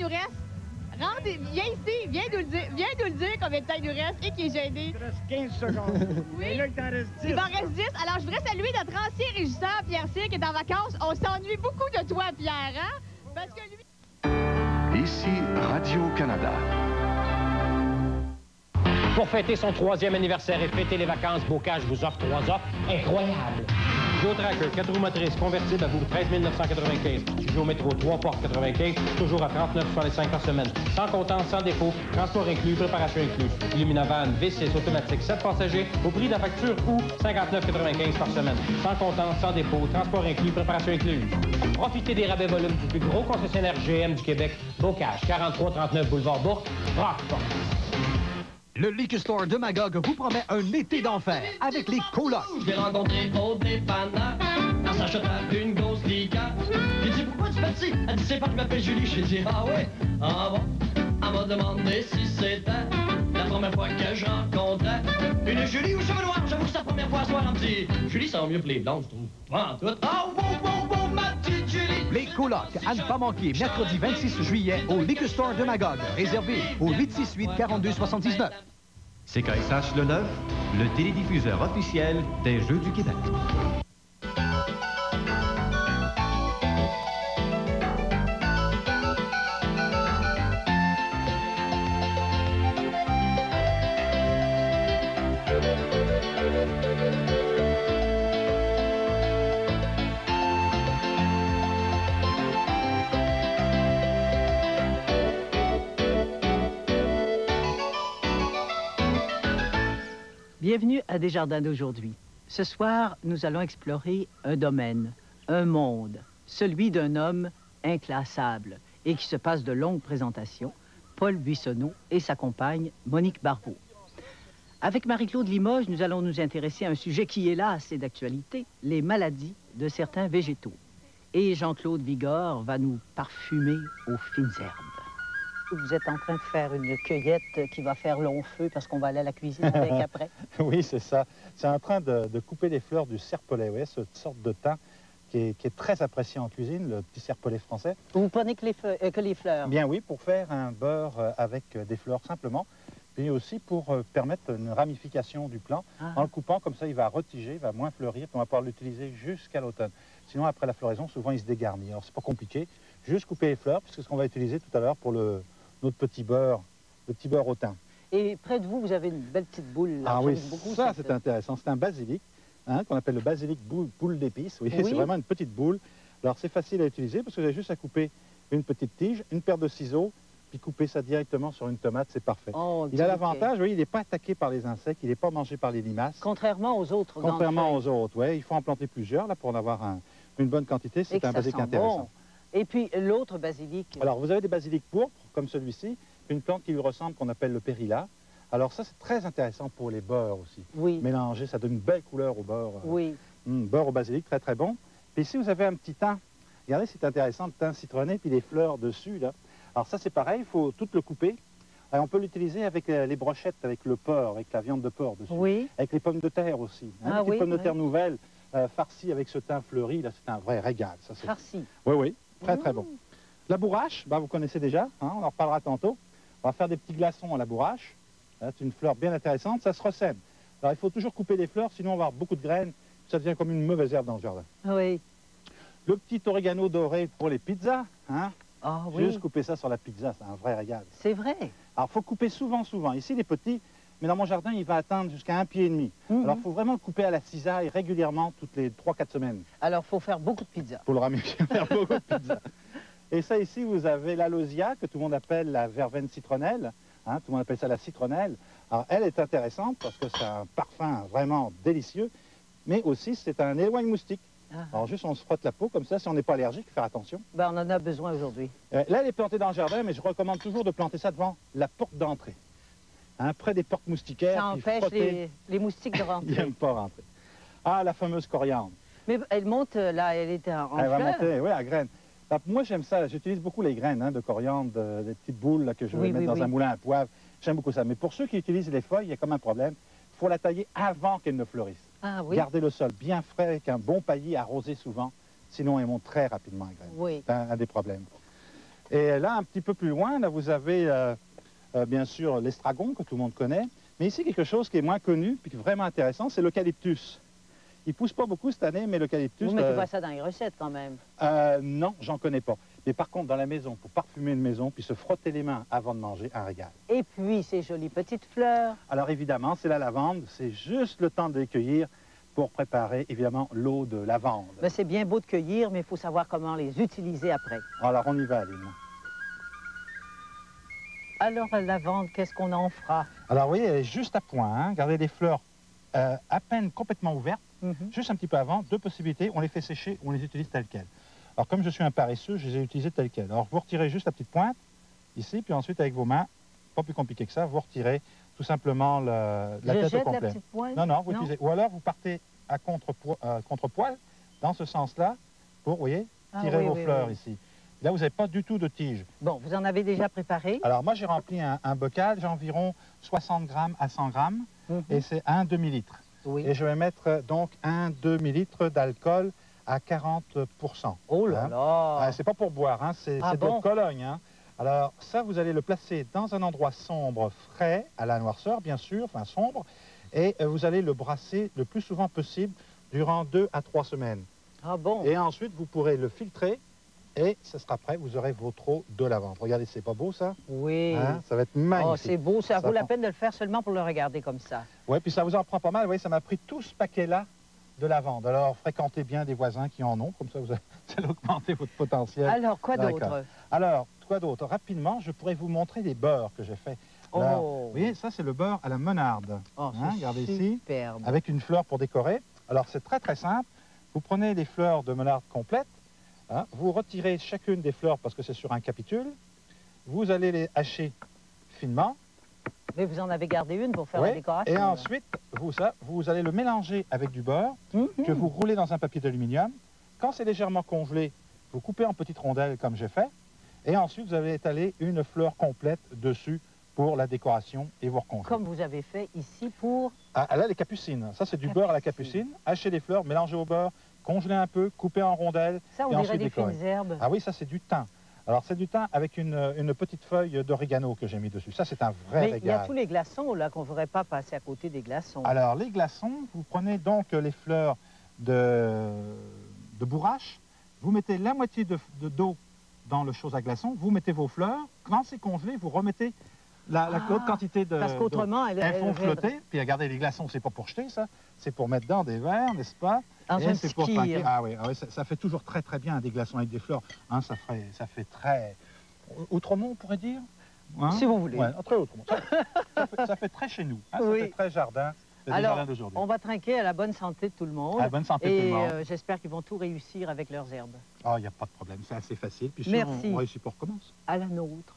nous reste? Viens ici, viens nous le dire combien de temps il nous reste et qui est gêné. Il te reste 15 secondes. Oui. Mais là, il t'en reste 10. Il m'en reste 10. Alors, je voudrais saluer notre ancien régisseur, Pierre Cyr, qui est en vacances. On s'ennuie beaucoup de toi, Pierre, hein? Parce que lui... Ici Radio-Canada. Pour fêter son 3e anniversaire et fêter les vacances, Bocage vous offre 3 offres incroyables. Peugeot Tracker, 4 roues motrices, convertible à vous 13 995. Peugeot Métro, 3 portes 95, toujours à 39,65 par semaine. Sans comptant, sans dépôt, transport inclus, préparation incluse. Illuminavan, V6 automatique, 7 passagers, au prix de la facture ou 59,95 par semaine. Sans comptant, sans dépôt, transport inclus, préparation incluse. Profitez des rabais volumes du plus gros concessionnaire GM du Québec, Bocage, 4339 boulevard Bourque, Rockford. Le Liquor Store de Magog vous promet un été d'enfer avec les colocs. J'ai rencontré Aude dépanneur en s'achetant une grosse liqueur. J'ai dit, pourquoi tu fais ci? Elle dit, c'est pas que je m'appelle Julie. J'ai dit, ah ouais? Ah bon? Elle m'a demandé si c'était la première fois que je rencontrais une Julie aux cheveux noirs. J'avoue que c'est la première fois à soir, un petit Julie, ça va mieux que les blondes, je trouve. Pas en tout. Ah, wow, ma petite Julie! Les colocs, à ne pas manquer, mercredi 26 juillet au Liquor Store de Magog. Réservé au 868-4279. CKSH Le Neuf, le télédiffuseur officiel des Jeux du Québec. Bienvenue à Desjardins d'aujourd'hui. Ce soir, nous allons explorer un domaine, un monde, celui d'un homme inclassable et qui se passe de longues présentations, Paul Buissonneau et sa compagne Monique Barbeau. Avec Marie-Claude Limoges, nous allons nous intéresser à un sujet qui, hélas, est d'actualité, les maladies de certains végétaux. Et Jean-Claude Vigor va nous parfumer aux fines herbes. Vous êtes en train de faire une cueillette qui va faire long feu parce qu'on va aller à la cuisine avec après. Oui, c'est ça. C'est en train de couper les fleurs du serpolet, vous voyez, cette sorte de thym qui est très apprécié en cuisine, le petit serpolet français. Vous prenez que les fleurs? Bien oui, pour faire un beurre avec des fleurs simplement, puis aussi pour permettre une ramification du plant. En le coupant, comme ça, il va retiger, il va moins fleurir, puis on va pouvoir l'utiliser jusqu'à l'automne. Sinon, après la floraison, souvent, il se dégarnit. Alors, c'est pas compliqué. Juste couper les fleurs, puisque c'est ce qu'on va utiliser tout à l'heure pour notre petit beurre, le petit beurre au thym. Et près de vous, vous avez une belle petite boule. Là. Ah oui, ça c'est intéressant. C'est un basilic, hein, qu'on appelle le basilic boule d'épices. Oui. C'est vraiment une petite boule. Alors c'est facile à utiliser parce que vous avez juste à couper une petite tige, une paire de ciseaux, puis couper ça directement sur une tomate, c'est parfait. Oh, il a l'avantage, oui, il n'est pas attaqué par les insectes, il n'est pas mangé par les limaces. Contrairement aux autres. Contrairement aux autres, oui. Il faut en planter plusieurs là, pour en avoir une bonne quantité. C'est un basilic intéressant. Bon. Et puis l'autre basilic. Alors vous avez des basilics pourpres, comme celui-ci, une plante qui lui ressemble qu'on appelle le périlla. Alors ça c'est très intéressant pour les beurres aussi. Oui. Mélanger, ça donne une belle couleur au beurre. Oui. Beurre au basilic, très très bon. Puis ici vous avez un petit thym. Regardez, c'est intéressant, le thym citronné, puis les fleurs dessus là. Alors ça c'est pareil, il faut tout le couper. Et on peut l'utiliser avec les brochettes, avec le porc, avec la viande de porc dessus. Oui. Avec les pommes de terre aussi. Hein, les pommes de terre nouvelles, farcies avec ce thym fleuri, là c'est un vrai régal. Farci. Oui, oui. Très, très bon. La bourrache, bah, vous connaissez déjà, hein, on en reparlera tantôt. On va faire des petits glaçons à la bourrache. C'est une fleur bien intéressante, ça se ressème. Alors, il faut toujours couper les fleurs, sinon on va avoir beaucoup de graines. Ça devient comme une mauvaise herbe dans le jardin. Oui. Le petit oregano doré pour les pizzas. Hein, oui. Juste couper ça sur la pizza, c'est un vrai régal. C'est vrai. Alors, il faut couper souvent. Ici, les petits, mais dans mon jardin, il va atteindre jusqu'à 1,5 pied. Alors, il faut vraiment le couper à la cisaille régulièrement, toutes les 3-4 semaines. Alors, il faut faire beaucoup de pizzas. Pour le ramifier, faire beaucoup de pizzas. Et ça, ici, vous avez l'alosia, que tout le monde appelle la verveine citronnelle. Hein, tout le monde appelle ça la citronnelle. Alors, elle est intéressante parce que c'est un parfum vraiment délicieux, mais aussi, c'est un éloigne-moustique. Alors, juste, on se frotte la peau comme ça, si on n'est pas allergique, faire attention. Ben, on en a besoin aujourd'hui. Là, elle est plantée dans le jardin, mais je recommande toujours de planter ça devant la porte d'entrée. Hein, près des portes moustiquaires. Ça empêche les moustiques de rentrer. Ils n'aiment pas rentrer. Ah, la fameuse coriandre. Mais elle monte, là, elle est en Elle fleur. va monter, oui, à graines. Alors, moi, j'aime ça. J'utilise beaucoup les graines de coriandre, des petites boules là, que je vais mettre dans un moulin à poivre. J'aime beaucoup ça. Mais pour ceux qui utilisent les feuilles, il y a comme un problème. Il faut la tailler avant qu'elle ne fleurisse. Ah, oui. Garder le sol bien frais avec un bon paillis arrosé souvent. Sinon, elles montent très rapidement à graines. Oui. C'est un des problèmes. Et là, un petit peu plus loin, là, vous avez bien sûr l'estragon que tout le monde connaît. Mais ici, quelque chose qui est moins connu, puis qui est vraiment intéressant, c'est l'eucalyptus. Il ne pousse pas beaucoup cette année, mais l'eucalyptus... Vous mettez pas ça dans les recettes quand même? Non, j'en connais pas. Mais par contre, dans la maison, pour parfumer une maison, puis se frotter les mains avant de manger, un régal. Et puis, ces jolies petites fleurs? Alors évidemment, c'est la lavande. C'est juste le temps de les cueillir pour préparer, évidemment, l'eau de lavande. C'est bien beau de cueillir, mais il faut savoir comment les utiliser après. Alors, on y va, Aline. Alors, la lavande, qu'est-ce qu'on en fera? Alors, vous voyez, elle est juste à point. Hein. Regardez les fleurs à peine complètement ouvertes. Juste un petit peu avant, deux possibilités. On les fait sécher ou on les utilise telles quelles. Alors, comme je suis un paresseux, je les ai utilisées telles quelles. Alors, vous retirez juste la petite pointe, ici, puis ensuite, avec vos mains, pas plus compliqué que ça, vous retirez tout simplement la tête au complet. La petite pointe? Non, vous utilisez. Ou alors, vous partez à contre-poil, dans ce sens-là, pour, vous voyez, tirer vos fleurs ici. Là, vous n'avez pas du tout de tige. Bon, vous en avez déjà préparé? Alors, moi, j'ai rempli un bocal, j'ai environ 60 grammes à 100 grammes, et c'est un demi-litre. Oui. Et je vais mettre donc un demi-litre d'alcool à 40%. Oh là là! C'est pas pour boire, hein, c'est de Cologne. Hein. Alors, ça, vous allez le placer dans un endroit sombre, frais, à la noirceur, bien sûr, enfin sombre, et vous allez le brasser le plus souvent possible durant 2 à 3 semaines. Ah bon? Et ensuite, vous pourrez le filtrer, et ce sera prêt, vous aurez votre eau de lavande. Regardez, c'est pas beau, ça? Oui. Hein? Ça va être magnifique. Oh, c'est beau, ça vaut la peine de le faire seulement pour le regarder comme ça. Oui, puis ça vous en prend pas mal. Vous voyez, ça m'a pris tout ce paquet-là de lavande. Alors, fréquentez bien des voisins qui en ont, comme ça, vous allez augmenter votre potentiel. Alors, quoi d'autre? Alors, quoi d'autre? Rapidement, je pourrais vous montrer les beurres que j'ai fait. Alors, vous voyez, ça, c'est le beurre à la monarde. Oh, regardez superbe. Ici, avec une fleur pour décorer. Alors, c'est très, très simple. Vous prenez les fleurs de monarde complètes. Hein, vous retirez chacune des fleurs parce que c'est sur un capitule. Vous allez les hacher finement. Mais vous en avez gardé une pour faire la décoration. Et ensuite, vous allez le mélanger avec du beurre que vous roulez dans un papier d'aluminium. Quand c'est légèrement congelé, vous coupez en petites rondelles comme j'ai fait. Et ensuite, vous allez étaler une fleur complète dessus pour la décoration et vous recongelez. Comme vous avez fait ici pour... Ah, là, les capucines. Ça, c'est du beurre à la capucine. Hachez les fleurs, mélangez au beurre, congelez un peu, coupez en rondelles. Ça, on dirait des fines herbes. Ah oui, ça, c'est du thym. Alors, c'est du thym avec une petite feuille d'orégano que j'ai mis dessus. Ça, c'est un vrai régal. Il y a tous les glaçons, là, qu'on ne voudrait pas passer à côté des glaçons. Alors, les glaçons, vous prenez donc les fleurs de bourrache, vous mettez la moitié d'eau dans le chose à glaçons, vous mettez vos fleurs, quand c'est congelé, vous remettez l'autre quantité de... Parce qu'autrement, elles font flotter. Puis regardez, les glaçons, c'est pas pour jeter, ça. C'est pour mettre dans des verres, n'est-ce pas? C'est pour paquer. Ah oui, ça fait toujours très très bien des glaçons avec des fleurs. Hein, ça fait très... Autrement, on pourrait dire hein? Si vous voulez. Ouais, très autrement. Ça fait très chez nous. Hein, ça fait très jardin. Alors, on va trinquer à la bonne santé de tout le monde. À la bonne santé de tout le monde. Et j'espère qu'ils vont tout réussir avec leurs herbes. Oh, il n'y a pas de problème, c'est assez facile. Puis merci. On réussit pour recommencer. À la nôtre.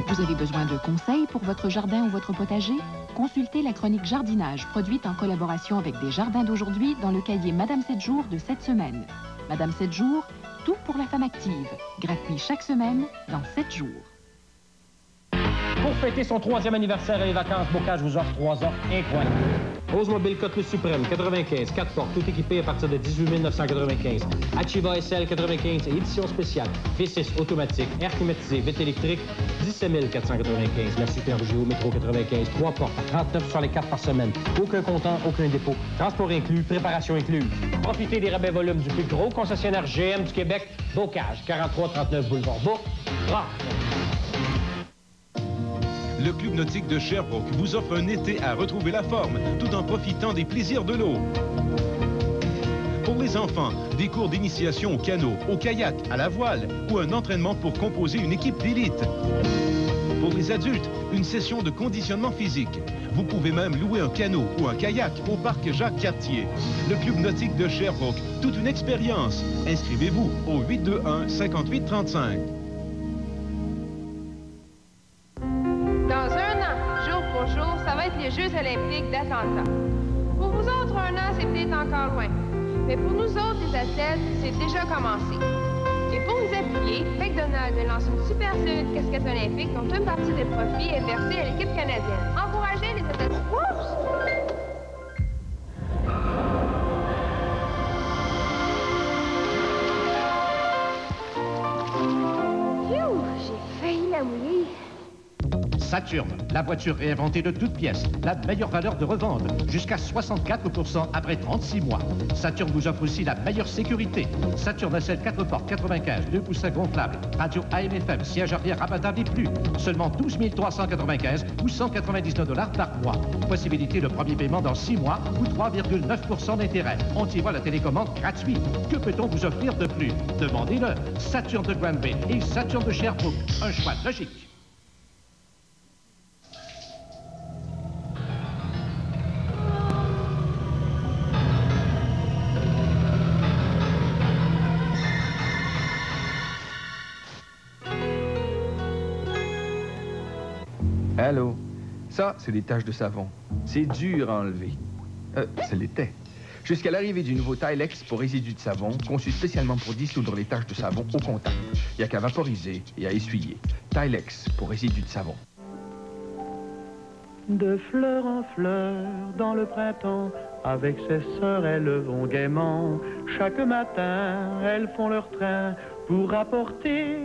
Vous avez besoin de conseils pour votre jardin ou votre potager? Consultez la chronique jardinage produite en collaboration avec des jardins d'aujourd'hui dans le cahier Madame 7 jours de cette semaine. Madame 7 jours, tout pour la femme active. Gratuit chaque semaine dans 7 jours. Pour fêter son 3e anniversaire et les vacances, Bocage vous offre 3 offres incroyables. Oldsmobile Cutlass Supreme 95, 4 portes, tout équipé à partir de 18 995. Achieva SL 95, édition spéciale. V6 automatique, air climatisé, vitre électrique, 17 495. La Super Geo Métro 95, 3 portes, 39 sur les 4 par semaine. Aucun comptant, aucun dépôt. Transport inclus, préparation incluse. Profitez des rabais volumes du plus gros concessionnaire GM du Québec, Bocage, 4339 Boulevard Bourg. Le Club nautique de Sherbrooke vous offre un été à retrouver la forme, tout en profitant des plaisirs de l'eau. Pour les enfants, des cours d'initiation au canot, au kayak, à la voile ou un entraînement pour composer une équipe d'élite. Pour les adultes, une session de conditionnement physique. Vous pouvez même louer un canot ou un kayak au parc Jacques-Cartier. Le Club nautique de Sherbrooke, toute une expérience. Inscrivez-vous au 821-5835. Ça va être les Jeux olympiques d'Atlanta. Pour vous autres, un an, c'est peut-être encore loin. Mais pour nous autres, les athlètes, c'est déjà commencé. Et pour nous appuyer, McDonald's lance une super série de casquettes olympiques dont une partie des profits est versée à l'équipe canadienne. Encouragez les athlètes. Oups! à mouiller. Saturn, la voiture réinventée de toutes pièces, la meilleure valeur de revente, jusqu'à 64% après 36 mois. Saturn vous offre aussi la meilleure sécurité. Saturn nacelle 4 portes 95, 2 poussins gonflables, radio AM/FM, siège arrière rabattable et plus. Seulement 12 395 ou 199 $ par mois. Possibilité de premier paiement dans 6 mois ou 3,9% d'intérêt. On y voit la télécommande gratuite. Que peut-on vous offrir de plus? Demandez-le. Saturn de Granby et Saturn de Sherbrooke. Un choix logique. Allô? Ça, c'est des taches de savon. C'est dur à enlever. Ça l'était. Jusqu'à l'arrivée du nouveau Tilex pour résidus de savon, conçu spécialement pour dissoudre les taches de savon au contact. Il n'y a qu'à vaporiser et à essuyer. Tilex pour résidus de savon. De fleur en fleur, dans le printemps, avec ses sœurs, elles vont gaiement. Chaque matin, elles font leur train pour apporter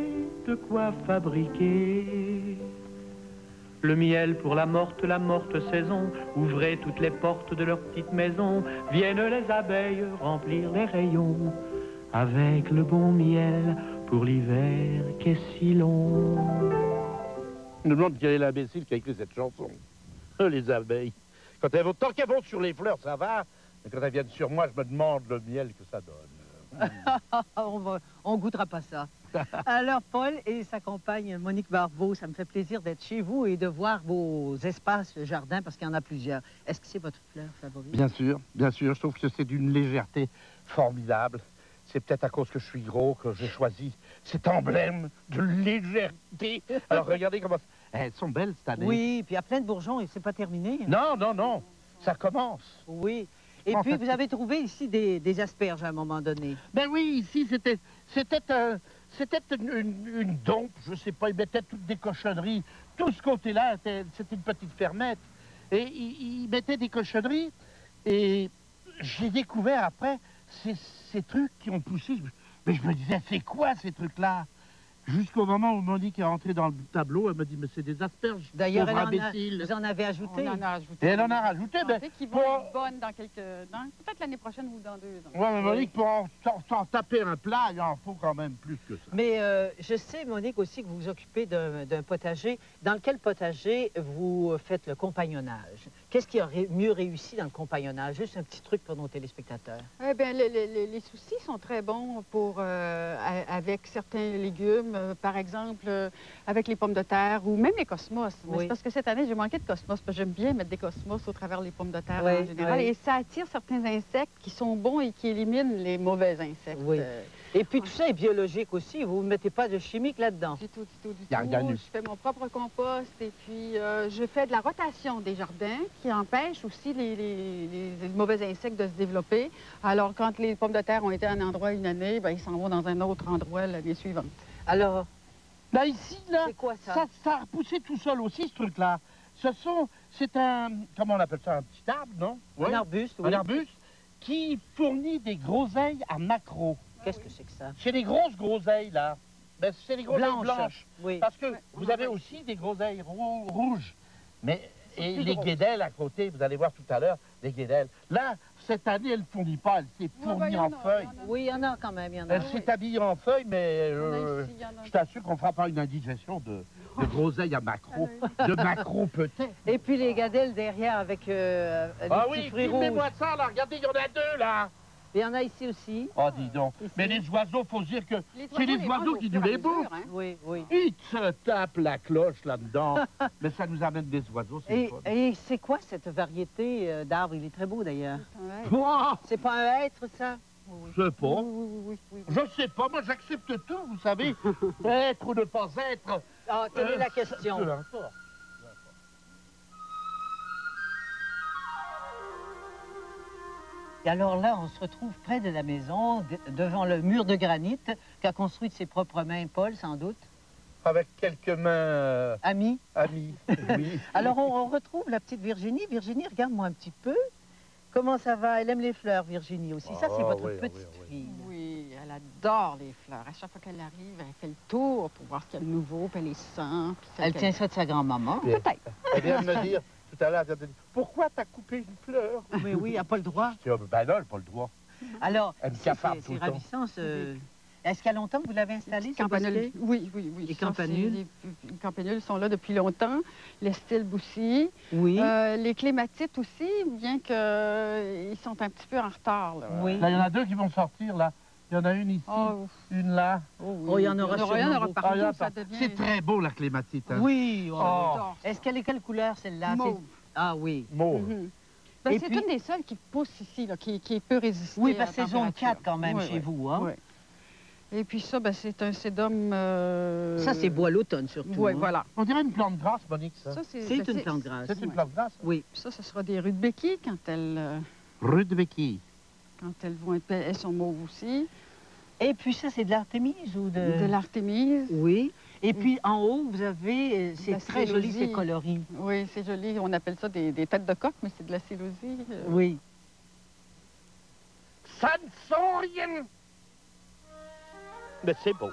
de quoi fabriquer. Le miel pour la morte saison, ouvrez toutes les portes de leur petite maison, viennent les abeilles remplir les rayons, avec le bon miel pour l'hiver qui est si long. Je me demande quel est l'imbécile qui a écrit cette chanson. Les abeilles. Quand elles vont, tant qu'elles vont sur les fleurs, ça va, mais quand elles viennent sur moi, je me demande le miel que ça donne. On goûtera pas ça. Alors, Paul et sa compagne Monique Barbeau, ça me fait plaisir d'être chez vous et de voir vos espaces jardin, parce qu'il y en a plusieurs. Est-ce que c'est votre fleur favorite? Bien sûr. Je trouve que c'est d'une légèreté formidable. C'est peut-être à cause que je suis gros que j'ai choisi cet emblème de légèreté. Alors, regardez comment... Elles sont belles cette année. Oui, puis il y a plein de bourgeons et c'est pas terminé. Non. Ça commence. Oui. Et puis, vous avez trouvé ici des asperges à un moment donné. Ben oui, ici, c'était une dompe, je sais pas, ils mettaient toutes des cochonneries. Tout ce côté-là, c'était une petite fermette. Et ils mettaient des cochonneries. Et j'ai découvert après ces trucs qui ont poussé. Mais je me disais, c'est quoi ces trucs-là? Jusqu'au moment où Monique est rentrée dans le tableau, elle m'a dit, mais c'est des asperges. D'ailleurs, vous en avez ajouté. On en a ajouté. Et elle en a rajouté. Mais qui vont être bonnes dans peut-être l'année prochaine ou dans 2 ans. Ouais, mais Monique, pour en taper un plat, il en faut quand même plus que ça. Mais je sais, Monique, aussi que vous vous occupez d'un potager. Dans lequel potager vous faites le compagnonnage? Qu'est-ce qui aurait mieux réussi dans le compagnonnage? Juste un petit truc pour nos téléspectateurs. Eh bien, les soucis sont très bons pour avec certains légumes. Par exemple, avec les pommes de terre ou même les cosmos. Mais c'est parce que cette année, j'ai manqué de cosmos, parce que j'aime bien mettre des cosmos au travers des pommes de terre en général. Et ça attire certains insectes qui sont bons et qui éliminent les mauvais insectes. Oui. Et puis tout ça est biologique aussi. Vous ne mettez pas de chimique là-dedans. Du tout. Je fais mon propre compost et puis je fais de la rotation des jardins qui empêche aussi les mauvais insectes de se développer. Alors, quand les pommes de terre ont été à un endroit une année, ben, ils s'en vont dans un autre endroit l'année suivante. Alors, là, ici, là, c'est quoi ça? Ça a repoussé tout seul aussi, ce truc-là. C'est un, comment on appelle ça, un petit arbre, non? Un arbuste, oui. Un arbuste qui fournit des groseilles à maquereaux. Qu'est-ce que c'est que ça? C'est des grosses groseilles, là. Ben, c'est des groseilles blanches. Oui. Parce que vous avez aussi des groseilles rouges. Et les guédelles à côté, vous allez voir tout à l'heure, les guédelles. Là, cette année, elle ne fournit pas, elle s'est fournie en feuilles. Oui, il y en a quand même, il y en a. Elle s'est habillée en feuilles, mais je t'assure qu'on ne fera pas une indigestion de groseilles à maquereaux. De maquereaux peut-être. Et puis les gadelles derrière avec les petits fruits rouges. Filmez-moi ça, là, regardez, il y en a 2, là. Il y en a ici aussi. Oh, dis donc. Ici. Mais les oiseaux, faut dire que c'est les oiseaux qui nous les bouffent. Hein? Oui. Ils se tapent la cloche là-dedans. Mais ça nous amène des oiseaux, c'est fun. Et c'est quoi cette variété d'arbres? Il est très beau d'ailleurs. C'est pas un hêtre, ça? Je sais pas. Je sais pas. Moi, j'accepte tout, vous savez. Être ou ne pas être. Ah, telle est la question. Et alors là, on se retrouve près de la maison, devant le mur de granit qu'a construit de ses propres mains Paul, sans doute. Avec quelques mains... Amis. Amis, oui. Alors on retrouve la petite Virginie. Virginie, regarde-moi un petit peu. Comment ça va? Elle aime les fleurs, Virginie aussi. Ça, c'est votre petite fille. Oui, elle adore les fleurs. À chaque fois qu'elle arrive, elle fait le tour pour voir ce qu'il y a de nouveau, puis elle les sent. Elle tient ça de sa grand-maman? Peut-être. Elle vient de me dire, tout à l'heure, elle vient de dire, pourquoi t'as coupé une fleur? Mais oui, elle n'a pas le droit. Je dis, oh, ben non, elle n'a pas le droit. Alors, elle me cafard tout c'est le temps. ravissant, ce... Est-ce qu'il y a longtemps que vous l'avez installé, ce bosquet? Oui. Les campanules? Les campanules sont là depuis longtemps. Les stilbes aussi. Oui. Les clématites aussi, bien qu'ils sont un petit peu en retard. Là. Oui. Là, il y en a deux qui vont sortir, là. Il y en a une ici, une là. Oh, il y en aura sûrement partout. C'est très beau, la clématite. Hein. Oui. Oh. Est-ce qu'elle est quelle couleur, celle-là? Mauve. Ah oui. Mauve. Ben, c'est une des seules qui pousse ici, là, qui peut résister. Oui, parce que c'est zone 4 quand même chez vous. Hein? Oui. Et puis ça, ben, c'est un sédum... Ça, c'est bois l'automne surtout. Oui, hein? voilà. On dirait une plante grasse, Monique, ça. C'est une plante grasse. C'est une plante grasse? Oui. Puis ça, ce sera des rudbeckies quand elles... Rudbeckies. Quand elles vont être... Elles sont mauves aussi. Et puis ça, c'est de l'artémise ou de... De l'artémise. Oui. Et puis en haut, vous avez... C'est très joli, ces coloris. Oui, c'est joli. On appelle ça des têtes de coq, mais c'est de la célosie. Oui. Ça ne sent rien. Mais c'est beau.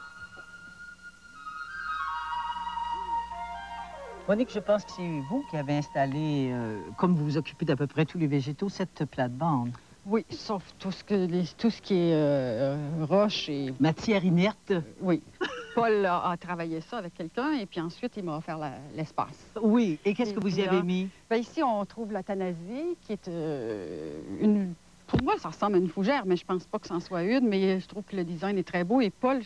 Monique, je pense que c'est vous qui avez installé, comme vous vous occupez d'à peu près tous les végétaux, cette plate-bande. Oui, sauf tout ce qui est roche et... Matière inerte. Oui. Paul a travaillé ça avec quelqu'un et puis ensuite, il m'a offert l'espace. Oui. Et qu'est-ce que vous y avez mis? Ben, ici, on trouve la thanasie, qui est une... Pour moi, ça ressemble à une fougère, mais je pense pas que c'en soit une, mais je trouve que le design est très beau et Paul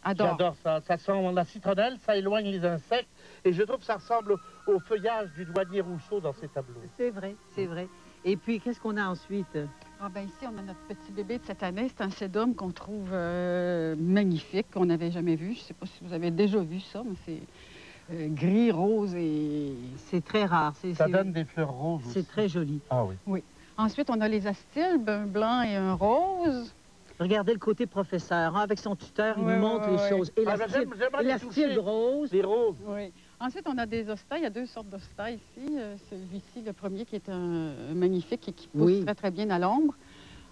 adore. J'adore ça. Ça sent la citronnelle, ça éloigne les insectes et je trouve que ça ressemble au feuillage du douanier Rousseau dans ses tableaux. C'est vrai, c'est vrai. Et puis, qu'est-ce qu'on a ensuite? Ah ben ici, on a notre petit bébé de cette année. C'est un sédum qu'on trouve magnifique, qu'on n'avait jamais vu. Je ne sais pas si vous avez déjà vu ça, mais c'est gris, rose et... C'est très rare. Ça donne des fleurs roses aussi. C'est très joli. Ah oui. Oui. Ensuite, on a les astilbes, un blanc et un rose. Regardez le côté professeur. Hein, avec son tuteur, il nous montre les choses. Et l'astilbe rose. Les roses. Oui. Ensuite, on a des hostas. Il y a deux sortes d'hostas ici. Celui-ci, le premier, qui est un magnifique et qui pousse très, très bien à l'ombre.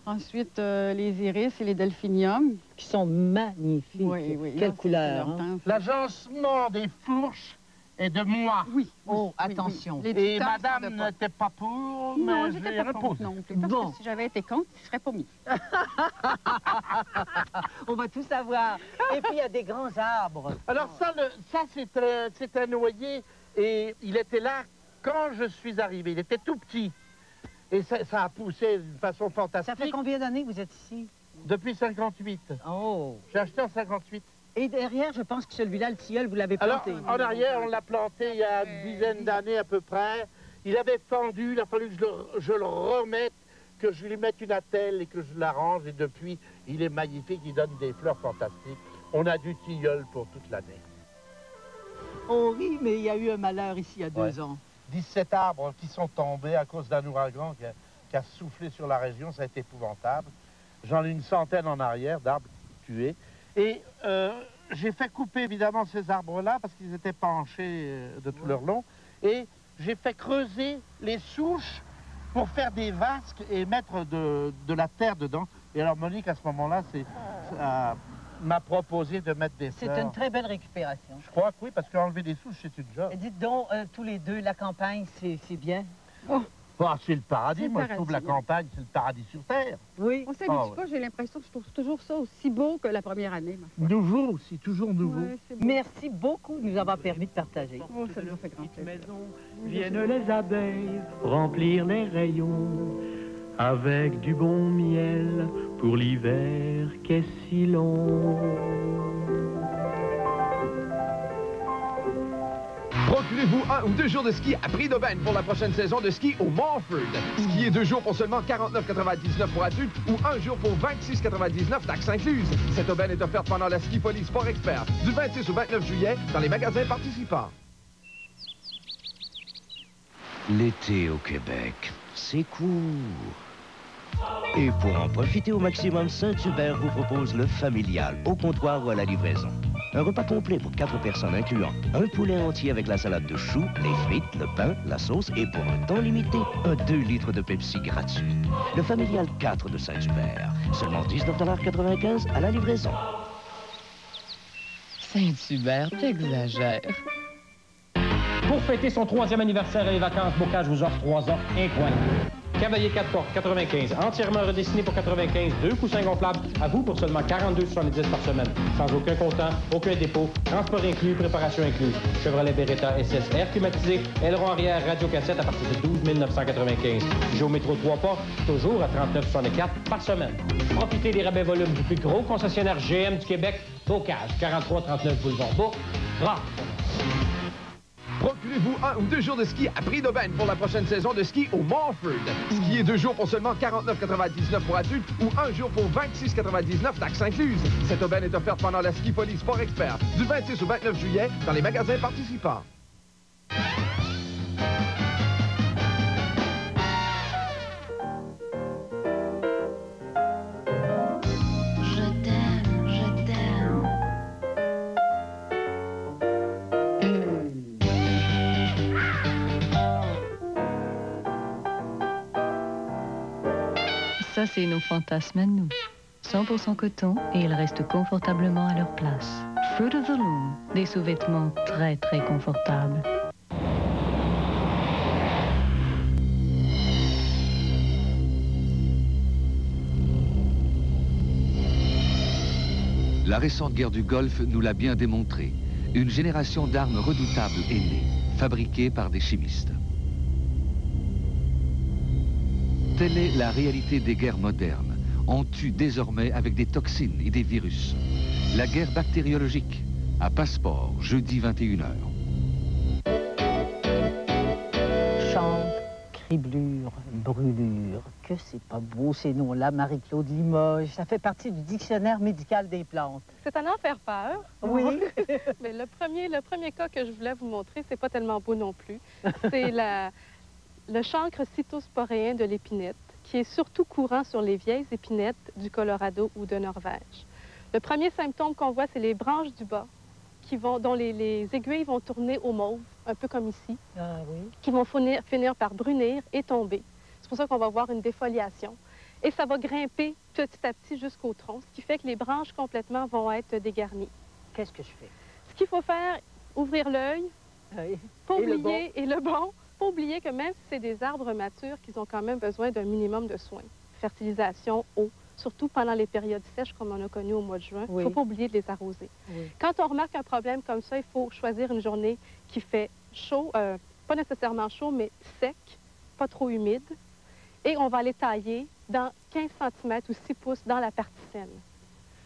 Ensuite, les iris et les delphiniums. Qui sont magnifiques. Oui, oui. Quelle couleur. Hein? L'agencement des fourches est de moi. Oui. Oh, attention. Oui. Et madame n'était pas pour, non, mais j'étais pas pour non plus. Parce que si j'avais été contre, je ne serais pas mis. On va tout savoir. Et puis, il y a des grands arbres. Alors ça c'est un noyer et il était là quand je suis arrivé. Il était tout petit. Et ça a poussé d'une façon fantastique. Ça fait combien d'années que vous êtes ici? Depuis 58. Oh. J'ai acheté en 58. Et derrière, je pense que celui-là, le tilleul, vous l'avez planté. Alors, en arrière, on l'a planté il y a une dizaine d'années à peu près. Il avait fendu, il a fallu que je le remette, que je lui mette une attelle et que je l'arrange. Et depuis, il est magnifique, il donne des fleurs fantastiques. On a du tilleul pour toute l'année. Oh oui, mais il y a eu un malheur ici il y a 2 ans. 17 arbres qui sont tombés à cause d'un ouragan qui a soufflé sur la région, ça a été épouvantable. J'en ai une centaine en arrière d'arbres tués. Et j'ai fait couper évidemment ces arbres-là parce qu'ils étaient penchés de tout leur long. Et j'ai fait creuser les souches pour faire des vasques et mettre de la terre dedans. Et alors Monique, à ce moment-là, m'a proposé de mettre des fleurs. C'est une très belle récupération. Je crois que oui, parce qu'enlever des souches, c'est une job. Et dites donc, tous les deux, la campagne, c'est bien? Oh, c'est le paradis. Moi, je trouve la campagne, c'est le paradis sur Terre. Oui. On s'habitue pas, j'ai l'impression que je trouve toujours ça aussi beau que la première année. Nouveau aussi, toujours nouveau. Ouais, merci beaucoup de nous avoir permis de partager. Oh, ça nous fait grand plaisir. Viennent les abeilles remplir les rayons avec du bon miel pour l'hiver qu'est si long. Procurez-vous 1 ou 2 jours de ski à prix d'aubaine pour la prochaine saison de ski au Montford. Skiez 2 jours pour seulement 49,99 pour adultes ou 1 jour pour 26,99 taxes incluses. Cette aubaine est offerte pendant la Ski Folie Sport Expert du 26 au 29 juillet dans les magasins participants. L'été au Québec, c'est court. Et pour en profiter au maximum, Saint-Hubert vous propose le familial au comptoir ou à la livraison. Un repas complet pour 4 personnes incluant un poulet entier avec la salade de choux, les frites, le pain, la sauce et pour un temps limité, un 2 litres de Pepsi gratuit. Le familial 4 de Saint-Hubert. Seulement 19,95 $ à la livraison. Saint-Hubert, t'exagères. Pour fêter son 3e anniversaire et les vacances, Bocage vous offre 3 offres incroyables. Cavalier 4 portes, 95, entièrement redessiné pour 95, 2 coussins gonflables, à vous pour seulement 42,70 par semaine. Sans aucun comptant, aucun dépôt, transport inclus, préparation incluse. Chevrolet Beretta SSR climatisé, aileron arrière, radio-cassette à partir de 12 995. Peugeot Métro 3 portes, toujours à 39,64 par semaine. Profitez des rabais volumes du plus gros concessionnaire GM du Québec, Bocage, 4339 Boulevard Bourg. Procurez-vous 1 ou 2 jours de ski à prix d'aubaine pour la prochaine saison de ski au Morford. Skiez 2 jours pour seulement 49,99 pour adultes ou 1 jour pour 26,99 taxes incluses. Cette aubaine est offerte pendant la Ski Folie Sport Expert du 26 au 29 juillet dans les magasins participants. Ça, c'est nos fantasmes à nous. 100% coton et ils restent confortablement à leur place. Fruit of the Loom, des sous-vêtements très, très confortables. La récente guerre du Golfe nous l'a bien démontré. Une génération d'armes redoutables est née, fabriquées par des chimistes. Telle est la réalité des guerres modernes. On tue désormais avec des toxines et des virus. La guerre bactériologique, à Passeport, jeudi 21h. Chancre, criblure, brûlure. Que c'est pas beau ces noms-là, Marie-Claude Limoges. Ça fait partie du dictionnaire médical des plantes. C'est à n'en faire peur. Oui. Mais le premier cas que je voulais vous montrer, c'est pas tellement beau non plus. C'est le chancre cytosporéen de l'épinette, qui est surtout courant sur les vieilles épinettes du Colorado ou de Norvège. Le premier symptôme qu'on voit, c'est les branches du bas, dont les aiguilles vont tourner au mauve, un peu comme ici, qui vont finir par brunir et tomber. C'est pour ça qu'on va voir une défoliation. Et ça va grimper petit à petit jusqu'au tronc, ce qui fait que les branches complètement vont être dégarnies. Qu'est-ce que je fais? Ce qu'il faut faire, ouvrir l'œil, pas oublier, et le bon. Pas oublier que même si c'est des arbres matures, qu'ils ont quand même besoin d'un minimum de soins. Fertilisation, eau, surtout pendant les périodes sèches comme on a connu au mois de juin. Il ne faut pas oublier de les arroser. Quand on remarque un problème comme ça, il faut choisir une journée qui fait chaud, pas nécessairement chaud, mais sec, pas trop humide. Et on va les tailler dans 15 cm ou 6 pouces dans la partie saine.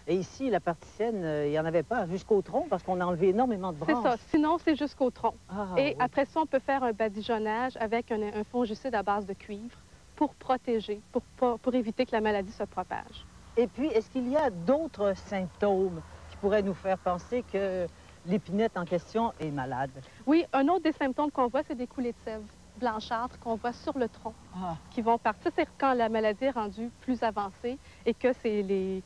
Et ici, la partie saine, il n'y en avait pas jusqu'au tronc parce qu'on a enlevé énormément de branches. C'est ça. Sinon, c'est jusqu'au tronc. Et après ça, on peut faire un badigeonnage avec un fongicide à base de cuivre pour protéger, pour éviter que la maladie se propage. Et puis, est-ce qu'il y a d'autres symptômes qui pourraient nous faire penser que l'épinette en question est malade? Oui, un autre des symptômes qu'on voit, c'est des coulées de sève blanchâtres qu'on voit sur le tronc qui vont partir. C'est quand la maladie est rendue plus avancée et que c'est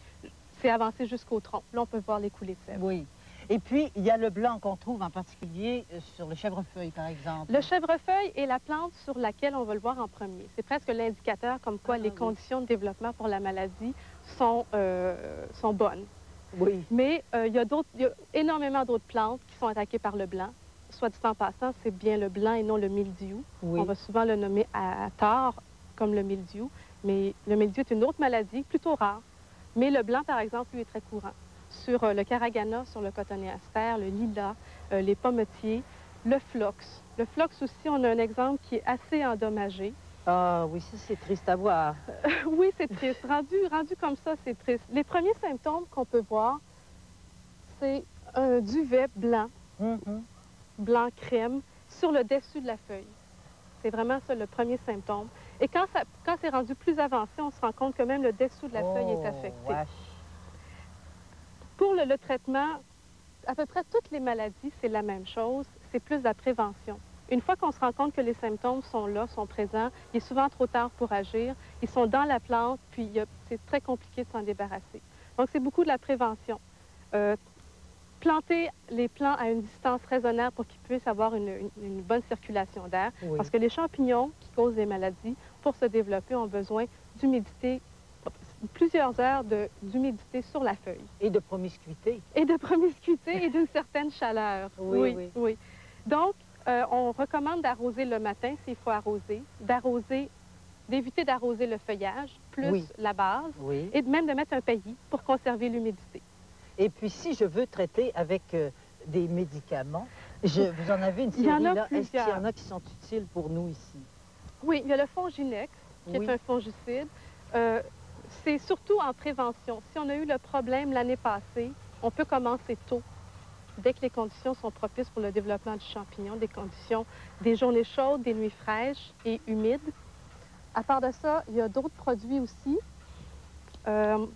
avancé jusqu'au tronc. Là, on peut voir les coulées de sève. Oui. Et puis, il y a le blanc qu'on trouve en particulier sur le chèvrefeuille, par exemple. Le chèvrefeuille est la plante sur laquelle on va le voir en premier. C'est presque l'indicateur comme quoi les conditions de développement pour la maladie sont bonnes. Oui. Mais il y a énormément d'autres plantes qui sont attaquées par le blanc. Soit dit en passant, c'est bien le blanc et non le mildiou. On va souvent le nommer à tort comme le mildiou. Mais le mildiou est une autre maladie, plutôt rare. Mais le blanc, par exemple, lui, est très courant. Sur le caragana, sur le cotonéaster, le lilas, les pommetiers, le phlox. Le phlox aussi, on a un exemple qui est assez endommagé. Ah oui, ça, c'est triste à voir. Oui, c'est triste. Rendu comme ça, c'est triste. Les premiers symptômes qu'on peut voir, c'est un duvet blanc, blanc crème, sur le dessus de la feuille. C'est vraiment ça le premier symptôme. Et quand c'est rendu plus avancé, on se rend compte que même le dessous de la feuille est affecté. Pour le traitement, à peu près toutes les maladies, c'est la même chose. C'est plus de la prévention. Une fois qu'on se rend compte que les symptômes sont là, sont présents, il est souvent trop tard pour agir. Ils sont dans la plante, puis c'est très compliqué de s'en débarrasser. Donc, c'est beaucoup de la prévention. planter les plants à une distance raisonnable pour qu'ils puissent avoir une bonne circulation d'air. Oui. Parce que les champignons qui causent des maladies, pour se développer, ont besoin d'humidité, plusieurs heures d'humidité sur la feuille. Et de promiscuité. Et de promiscuité et d'une certaine chaleur. Oui, oui. Donc, on recommande d'arroser le matin s'il faut arroser, d'éviter d'arroser le feuillage, plus la base, et même de mettre un paillis pour conserver l'humidité. Et puis, si je veux traiter avec des médicaments, vous en avez une série là. Est-ce qu'il y en a qui sont utiles pour nous ici? Oui, il y a le Fonginex, qui est un fongicide. C'est surtout en prévention. Si on a eu le problème l'année passée, on peut commencer tôt, dès que les conditions sont propices pour le développement du champignon, des journées chaudes, des nuits fraîches et humides. À part de ça, il y a d'autres produits aussi. Il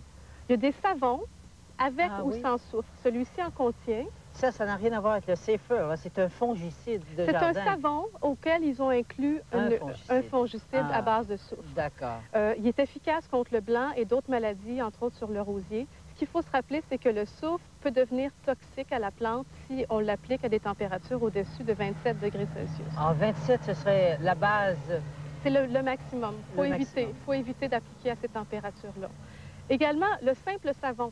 y a des savons avec ou sans soufre. Celui-ci en contient. Ça n'a rien à voir avec le Safer. C'est un fongicide de jardin. C'est un savon auquel ils ont inclus un fongicide à base de soufre. D'accord. Il est efficace contre le blanc et d'autres maladies, entre autres sur le rosier. Ce qu'il faut se rappeler, c'est que le soufre peut devenir toxique à la plante si on l'applique à des températures au-dessus de 27 degrés Celsius. En 27, ce serait la base? C'est le maximum. Il faut éviter d'appliquer à ces températures-là. Également, le simple savon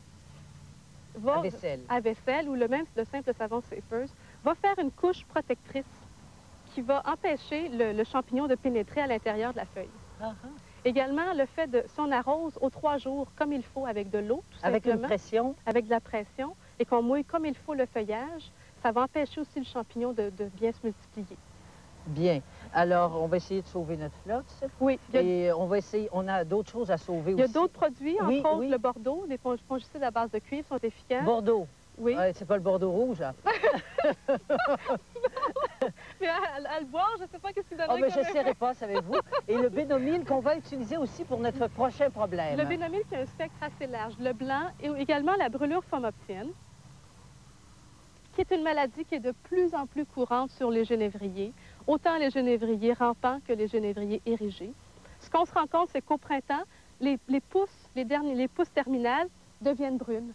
à vaisselle ou le simple savon Safer va faire une couche protectrice qui va empêcher le champignon de pénétrer à l'intérieur de la feuille. Également, le fait de, si on arrose aux 3 jours comme il faut avec de l'eau, tout simplement. Avec une pression? Avec de la pression, et qu'on mouille comme il faut le feuillage, ça va empêcher aussi le champignon de bien se multiplier. Bien. Alors, on va essayer de sauver notre flotte. Oui. Et on a d'autres choses à sauver aussi. Il y a d'autres produits, entre autres le Bordeaux. Les fongicides à base de cuivre sont efficaces. Bordeaux? Oui. C'est pas le Bordeaux rouge, hein? Mais à le boire, je ne sais pas qu'est-ce qu'il donnerait. Mais je ne saurais pas, savez-vous. Et le bénomyl qu'on va utiliser aussi pour notre prochain problème. Le bénomyl qui a un spectre assez large. Le blanc et également la brûlure phomoptienne, qui est une maladie qui est de plus en plus courante sur les genévriers, autant les genévriers rampants que les genévriers érigés. Ce qu'on se rend compte, c'est qu'au printemps, les pousses terminales deviennent brunes.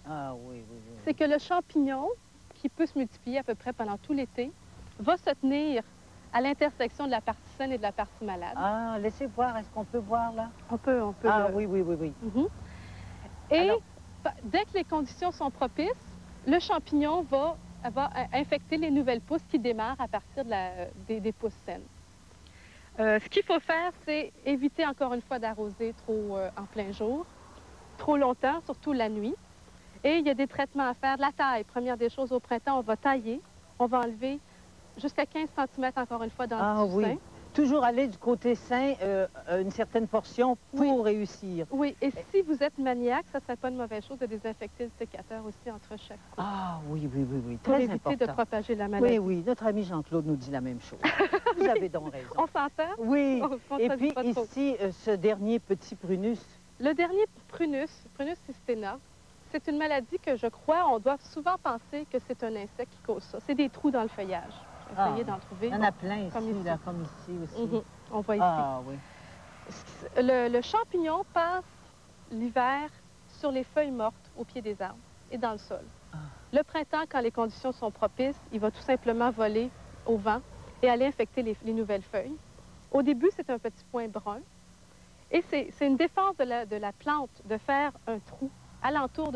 Oui. C'est que le champignon, qui peut se multiplier à peu près pendant tout l'été, va se tenir à l'intersection de la partie saine et de la partie malade. Laissez voir, est-ce qu'on peut voir là? On peut. Oui. Et dès que les conditions sont propices, le champignon va infecter les nouvelles pousses qui démarrent à partir des pousses saines. Ce qu'il faut faire, c'est éviter encore une fois d'arroser trop en plein jour, trop longtemps, surtout la nuit. Et il y a des traitements à faire. De la taille, première des choses, au printemps, on va tailler, on va enlever jusqu'à 15 cm encore une fois dans le tissu sain. Toujours aller du côté sain, une certaine portion pour réussir. Oui, et si vous êtes maniaque, ça ne serait pas une mauvaise chose de désinfecter le sécateur aussi entre chaque couche. Oui. Pour Très éviter important. de propager la maladie. Oui, notre ami Jean-Claude nous dit la même chose. Vous avez donc raison. On s'entend? Oui. Et puis ici, ce dernier petit prunus. Le dernier prunus cystena, c'est une maladie que je crois, on doit souvent penser que c'est un insecte qui cause ça. C'est des trous dans le feuillage. Essayez d'en trouver. Il y en a plein ici, comme ici aussi. On voit ici. Oui. Le champignon passe l'hiver sur les feuilles mortes au pied des arbres et dans le sol. Le printemps, quand les conditions sont propices, il va tout simplement voler au vent et aller infecter les nouvelles feuilles. Au début, c'est un petit point brun. Et c'est une défense de la plante de faire un trou alentour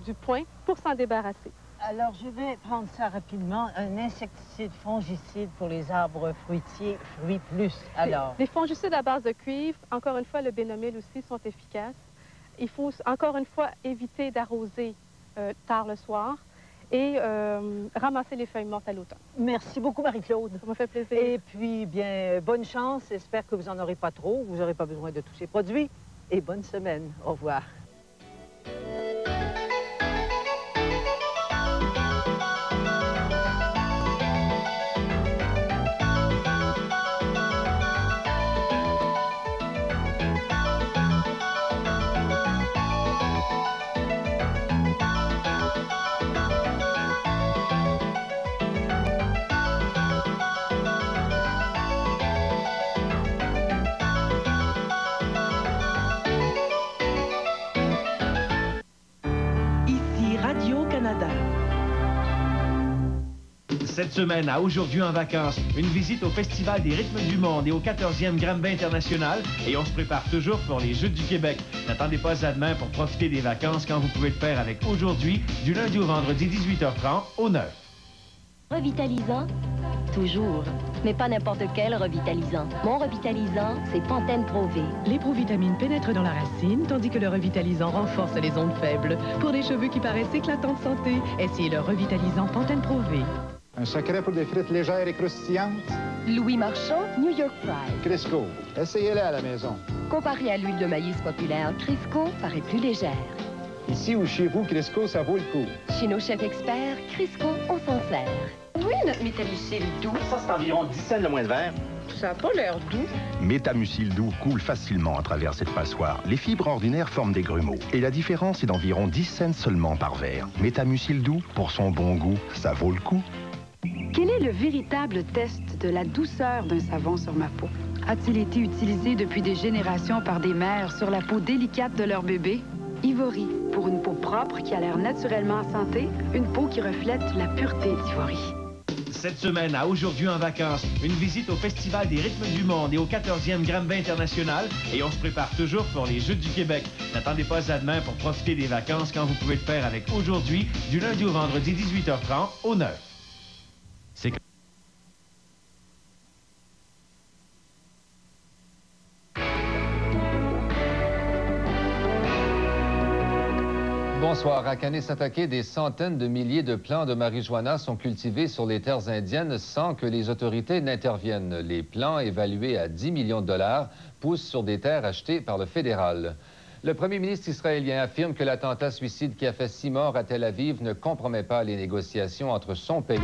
du point pour s'en débarrasser. Alors, je vais prendre ça rapidement. Un insecticide fongicide pour les arbres fruitiers, fruits plus. Alors, les fongicides à base de cuivre, encore une fois, le bénomyl aussi, sont efficaces. Il faut, encore une fois, éviter d'arroser tard le soir et ramasser les feuilles mortes à l'automne. Merci beaucoup, Marie-Claude. Ça m'a fait plaisir. Et puis, bien, bonne chance. J'espère que vous n'en aurez pas trop. Vous n'aurez pas besoin de tous ces produits. Et bonne semaine. Au revoir. Cette semaine, à Aujourd'hui en vacances, une visite au Festival des rythmes du monde et au 14e Granby international. Et on se prépare toujours pour les Jeux du Québec. N'attendez pas à demain pour profiter des vacances quand vous pouvez le faire avec Aujourd'hui, du lundi au vendredi 18h30 au 9. Revitalisant? Toujours. Mais pas n'importe quel revitalisant. Mon revitalisant, c'est Pantene Pro-V. Les provitamines pénètrent dans la racine, tandis que le revitalisant renforce les ondes faibles. Pour des cheveux qui paraissent éclatants de santé, essayez le revitalisant Pantene Pro-V. Un secret pour des frites légères et croustillantes? Louis Marchand, New York Fries. Crisco. Essayez-les à la maison. Comparé à l'huile de maïs populaire, Crisco paraît plus légère. Ici ou chez vous, Crisco, ça vaut le coup. Chez nos chefs experts, Crisco, on s'en sert. Oui, notre métamucil doux. Ça, c'est environ 10 cents le moins de verre. Ça n'a pas l'air doux. Métamucil doux coule facilement à travers cette passoire. Les fibres ordinaires forment des grumeaux. Et la différence est d'environ 10 cents seulement par verre. Métamucil doux, pour son bon goût, ça vaut le coup. Quel est le véritable test de la douceur d'un savon sur ma peau? A-t-il été utilisé depuis des générations par des mères sur la peau délicate de leur bébé? Ivory, pour une peau propre qui a l'air naturellement en santé, une peau qui reflète la pureté d'Ivory. Cette semaine, à Aujourd'hui en vacances, une visite au Festival des rythmes du monde et au 14e Granby international. Et on se prépare toujours pour les Jeux du Québec. N'attendez pas à demain pour profiter des vacances quand vous pouvez le faire avec Aujourd'hui, du lundi au vendredi 18h30 au 9. C'est Bonsoir. À Kanesatake, des centaines de milliers de plants de marijuana sont cultivés sur les terres indiennes sans que les autorités n'interviennent. Les plants, évalués à 10 millions de dollars, poussent sur des terres achetées par le fédéral. Le premier ministre israélien affirme que l'attentat suicide qui a fait 6 morts à Tel Aviv ne compromet pas les négociations entre son pays